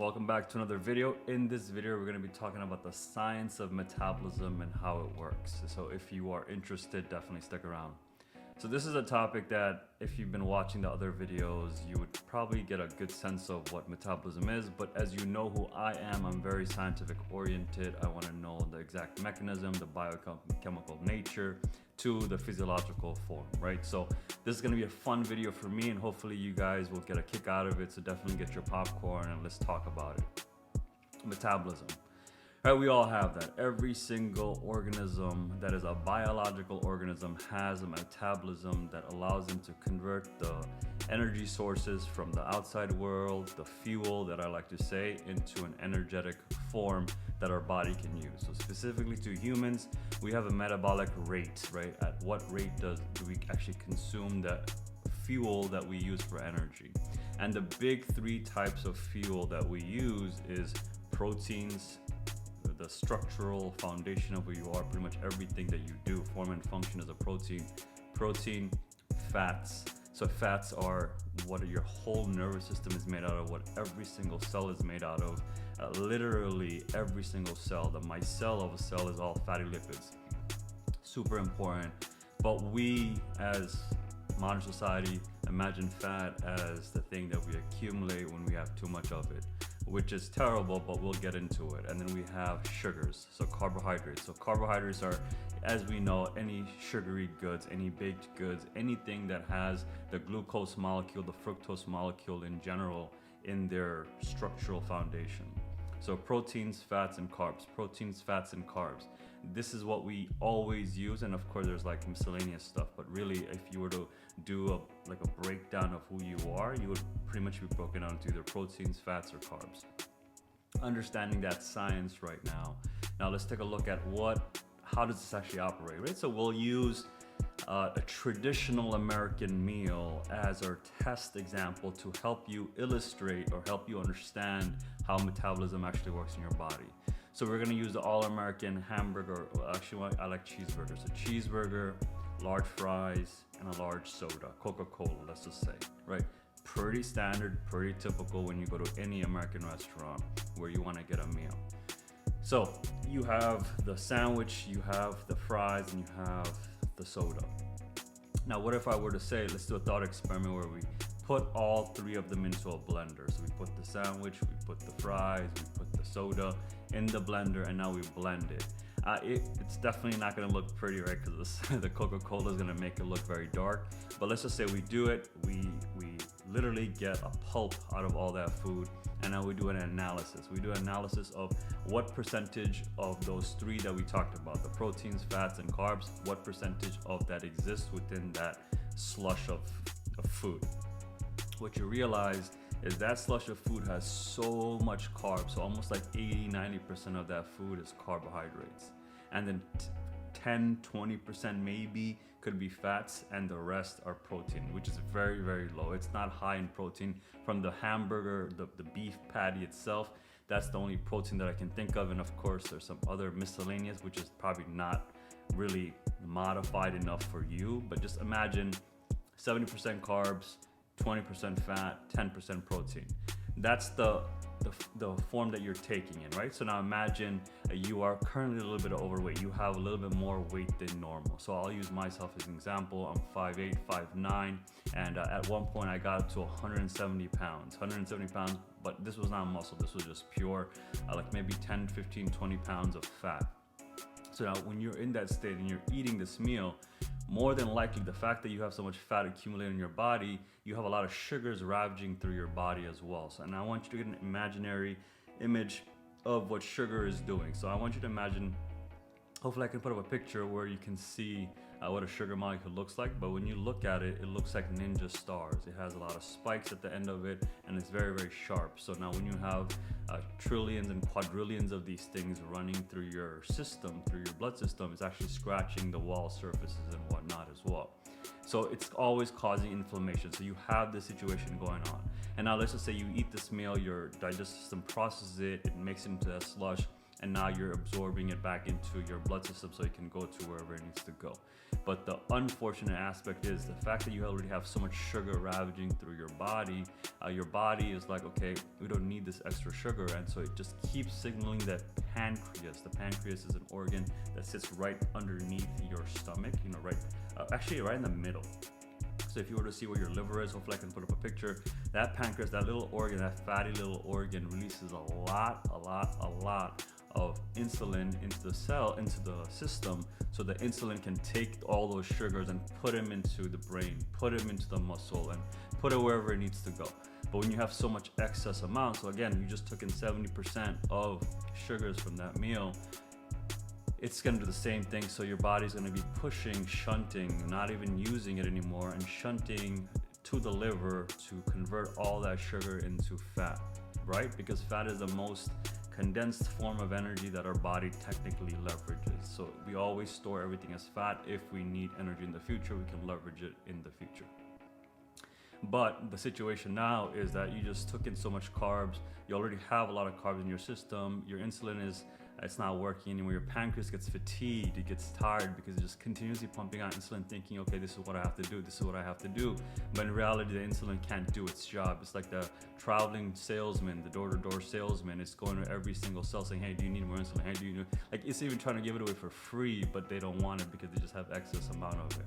Welcome back to another video. In this video, we're going to be talking about the science of metabolism and how it works. So if you are interested, definitely stick around. So this is a topic that if you've been watching the other videos, you would probably get a good sense of what metabolism is. But as you know who I am, I'm very scientific oriented. I want to know the exact mechanism, the biochemical nature to the physiological form, right? So this is going to be a fun video for me, and hopefully you guys will get a kick out of it. So definitely get your popcorn and let's talk about it. Metabolism. Right, we all have that. Every single organism that is a biological organism has a metabolism that allows them to convert the energy sources from the outside world, the fuel that I like to say, into an energetic form that our body can use. So specifically to humans, we have a metabolic rate, right? At what rate do we actually consume the fuel that we use for energy? And the big three types of fuel that we use is proteins, the structural foundation of who you are, pretty much everything that you do, form and function as a protein, fats. So fats are what your whole nervous system is made out of, what every single cell is made out of. Literally every single cell, the micelle of a cell is all fatty lipids. Super important. But we as modern society imagine fat as the thing that we accumulate when we have too much of it, which is terrible, but we'll get into it. And then we have sugars, so carbohydrates. So carbohydrates are, as we know, any sugary goods, any baked goods, anything that has the glucose molecule, the fructose molecule in general in their structural foundation. So proteins, fats, and carbs. Proteins, fats, and carbs. This is what we always use, and of course there's like miscellaneous stuff, but really if you were to do a breakdown of who you are, you would pretty much be broken down into either proteins, fats, or carbs. Understanding that science right now. Now let's take a look at how does this actually operate, right? So we'll use a traditional American meal as our test example to help you illustrate or help you understand how metabolism actually works in your body. So we're gonna use the all-American hamburger, well, actually I like cheeseburgers. So cheeseburger, large fries, and a large soda, Coca-Cola, let's just say, right? Pretty standard, pretty typical when you go to any American restaurant where you wanna get a meal. So you have the sandwich, you have the fries, and you have the soda. Now, what if I were to say, let's do a thought experiment where we put all three of them into a blender. So we put the sandwich, we put the fries, we put the soda in the blender, and now we blend it. It's definitely not gonna look pretty, right? Because the Coca-Cola is gonna make it look very dark. But let's just say we do it, we literally get a pulp out of all that food, and now we do an analysis. We do an analysis of what percentage of those three that we talked about, the proteins, fats, and carbs, what percentage of that exists within that slush of food. What you realize is that slush of food has so much carbs, so almost like 80-90% of that food is carbohydrates. And then 10-20% maybe could be fats, and the rest are protein, which is very, very low. It's not high in protein. From the hamburger, the beef patty itself, that's the only protein that I can think of. And of course, there's some other miscellaneous, which is probably not really modified enough for you. But just imagine 70% carbs, 20% fat, 10% protein. That's the form that you're taking in, right? So now imagine you are currently a little bit overweight. You have a little bit more weight than normal. So I'll use myself as an example. I'm 5'8", 5'9", and at one point I got up to 170 pounds. 170 pounds, but this was not muscle. This was just pure, like maybe 10, 15, 20 pounds of fat. So now when you're in that state and you're eating this meal, more than likely the fact that you have so much fat accumulated in your body, you have a lot of sugars ravaging through your body as well. So and I want you to get an imaginary image of what sugar is doing. So I want you to imagine, hopefully I can put up a picture where you can see what a sugar molecule looks like, but when you look at it, it looks like ninja stars. It has a lot of spikes at the end of it, and it's very, very sharp. So now when you have trillions and quadrillions of these things running through your system, through your blood system, it's actually scratching the wall surfaces and whatnot as well. So it's always causing inflammation. So you have this situation going on. And now let's just say you eat this meal, your digestive system processes it, it makes it into a slush, and now you're absorbing it back into your blood system so it can go to wherever it needs to go. But the unfortunate aspect is the fact that you already have so much sugar ravaging through your body is like, okay, we don't need this extra sugar, and so it just keeps signaling that pancreas. The pancreas is an organ that sits right underneath your stomach, actually right in the middle. So if you were to see where your liver is, hopefully I can put up a picture. That pancreas, that little organ, that fatty little organ, releases a lot of insulin into the system, so the insulin can take all those sugars and put them into the brain, put them into the muscle, and put it wherever it needs to go. But when you have so much excess amount, so again, you just took in 70% of sugars from that meal, it's going to do the same thing. So your body's going to be shunting, not even using it anymore, and shunting to the liver to convert all that sugar into fat, right? Because fat is the most condensed form of energy that our body technically leverages. So we always store everything as fat. If we need energy in the future, we can leverage it in the future. But the situation now is that you just took in so much carbs. You already have a lot of carbs in your system. Your insulin it's not working anymore. Your pancreas gets fatigued, it gets tired because it's just continuously pumping out insulin, thinking, okay, this is what I have to do, this is what I have to do. But in reality, the insulin can't do its job. It's like the traveling salesman, the door-to-door salesman. It's going to every single cell saying, hey, do you need more insulin? Hey, do you need? Like, it's even trying to give it away for free, but they don't want it because they just have excess amount of it.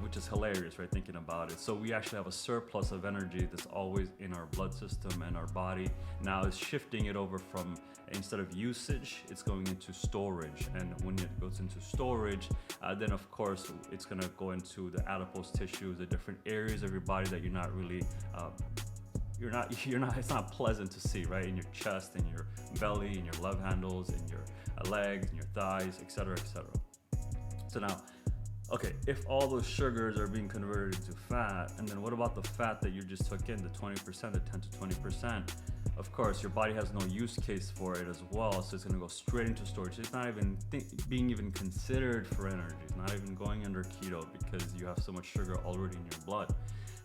Which is hilarious, right, thinking about it. So we actually have a surplus of energy that's always in our blood system, and our body now is shifting it over from, instead of usage, it's going into storage. And when it goes into storage, then of course it's going to go into the adipose tissues, the different areas of your body that you're not really it's not pleasant to see, right? In your chest, in your belly, in your love handles, in your legs, in your thighs, etc., etc. So now, okay, if all those sugars are being converted into fat, and then what about the fat that you just took in, the 20%, the 10 to 20%? Of course, your body has no use case for it as well, so it's going to go straight into storage. It's not even being even considered for energy. It's not even going under keto because you have so much sugar already in your blood.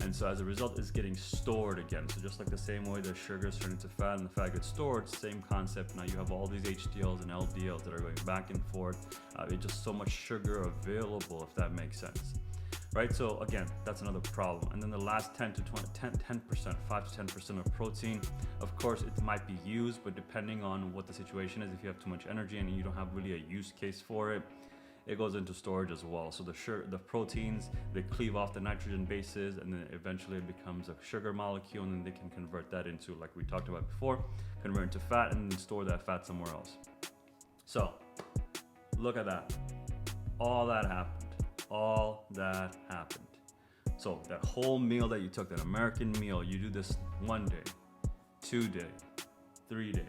And so as a result, it's getting stored again. So just like the same way the sugars turn into fat and the fat gets stored, same concept. Now you have all these HDLs and LDLs that are going back and forth. It's just so much sugar available, if that makes sense. Right, so again, that's another problem. And then the last 5 to 10% of protein, of course, it might be used, but depending on what the situation is, if you have too much energy and you don't have really a use case for it, it goes into storage as well. So the proteins, they cleave off the nitrogen bases, and then eventually it becomes a sugar molecule, and then they can convert that into, like we talked about before, convert into fat and then store that fat somewhere else. So look at that. All that happened. So that whole meal that you took, that American meal, you do this 1 day, 2 day, 3 day,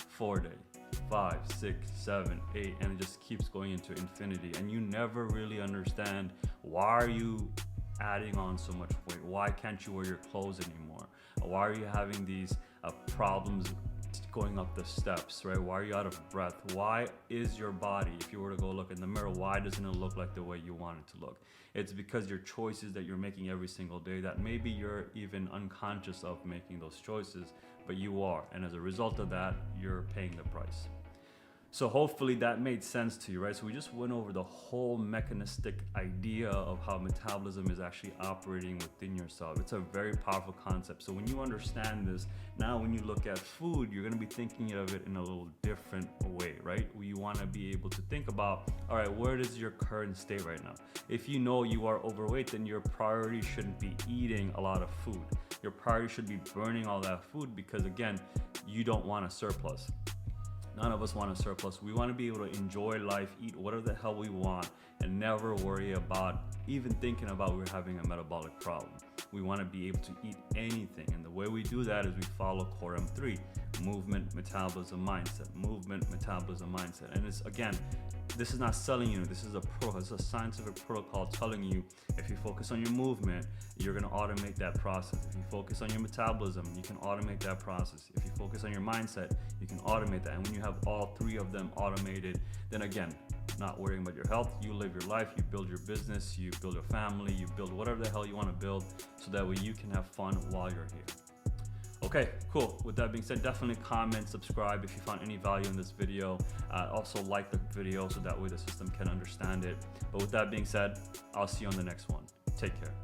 4 day, 5, 6, 7, 8, and it just keeps going into infinity, and you never really understand, why are you adding on so much weight? Why can't you wear your clothes anymore? Why are you having these problems going up the steps, right? Why are you out of breath? Why is your body, if you were to go look in the mirror, why doesn't it look like the way you want it to look? It's because your choices that you're making every single day, that maybe you're even unconscious of making those choices, but you are, and as a result of that, you're paying the price. So hopefully that made sense to you, right? So we just went over the whole mechanistic idea of how metabolism is actually operating within yourself. It's a very powerful concept. So when you understand this, now when you look at food, you're gonna be thinking of it in a little different way, right? You wanna be able to think about, all right, where is your current state right now? If you know you are overweight, then your priority shouldn't be eating a lot of food. Your priority should be burning all that food, because again, you don't want a surplus. None of us want a surplus. We want to be able to enjoy life, eat whatever the hell we want, and never worry about even thinking about we're having a metabolic problem. We want to be able to eat anything. And the way we do that is we follow Core M3, movement, metabolism, mindset, movement, metabolism, mindset. And it's, again, this is not selling you. This is a scientific protocol telling you, if you focus on your movement, you're going to automate that process. If you focus on your metabolism, you can automate that process. If you focus on your mindset, you can automate that. And when you have all three of them automated, then again, not worrying about your health, you live your life, you build your business, you build your family, you build whatever the hell you want to build, so that way you can have fun while you're here. Okay, cool. With that being said, definitely comment, subscribe if you found any value in this video. Also like the video so that way the system can understand it. But with that being said, I'll see you on the next one. Take care.